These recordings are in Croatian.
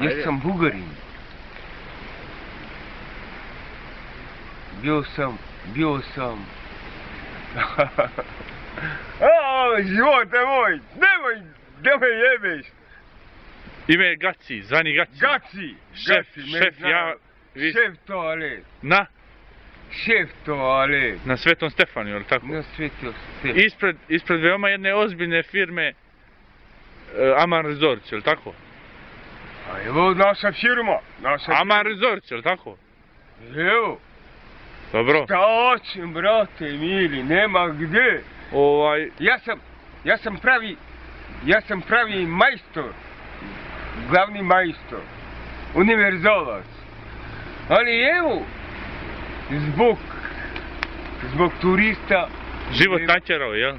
Jesam Bugarin. Bio sam. Živote moj, nemoj, da me jebeš. Ime je Gaci, zvani Gaci. Gaci, šef toalet. Na? Šef toalet. Na Svetom Stefanu, jel tako? Na Svetom Stefanu. Ispred veoma jedne ozbiljne firme Aman Resorts, jel tako? A evo naša firma. Aman Resorts, jel tako? Evo. Dobro. Šta hoćem, brate, mili, nema gdje. Ja sam pravi majstor. Glavni majstor. Univerzalac. Ali evo, zbog turista... Život natjerao, jel?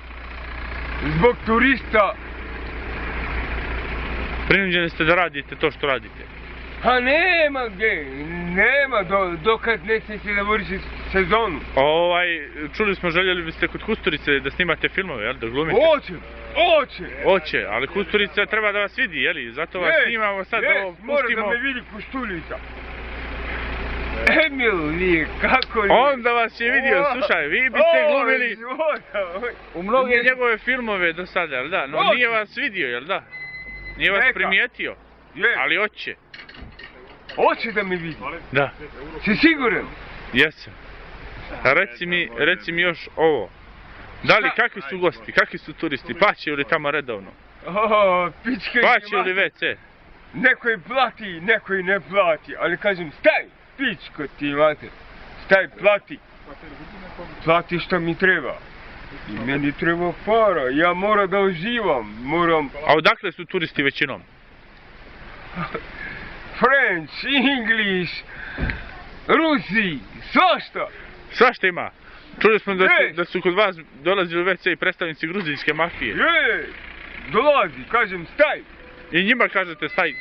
Zbog turista... Prinuđeni ste da radite to što radite. A nema gdje, nema, dokad neće se završiti sezonu. Čuli smo, željeli biste kod Kusturice da snimate filmove, jel? Da glumite? Hoće. Ali Kusturica treba da vas vidi, jeli? Zato vas snimamo sad, da ovo pustimo. Mora da me vidi Kusturica. Emil, kako li? On da vas je vidio, slušaj, vi biste glumili u mnoge njegove filmove do sada, jel da? No nije vas vidio, jel da? Nije vas primijetio, ali hoće. Hoće da me vidi? Da. Si siguran? Jesam. Reci mi još ovo. Da li, kakvi su gosti, kakvi su turisti, plaćaju li tamo redovno? Plaćaju li WC? Neko je plati, neko je ne plati, ali kažem, staj, pičko ti mater, staj, plati. Plati što mi treba. I meni treba para, ja moram da uživam, moram... A odakle su turisti većinom? French, English, Rusi, svašta. Svašta ima. Čuli smo da su kod vas dolazili WC i predstavnici gruzijske mafije. Dolazi, kažem staj. I njima kažete staj.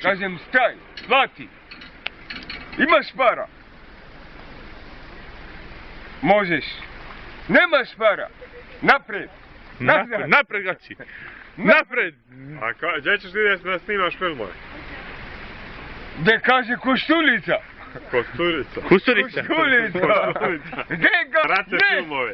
Kažem staj, plati. Imaš para. Možeš. Nemaš para. Napred. Napred, Gaci. Napred. A gdje ćeš ti da snimaš filmove? Gdje kaže Košturica. Kosturica. Kusturica. Gdje ga? Prate filmove.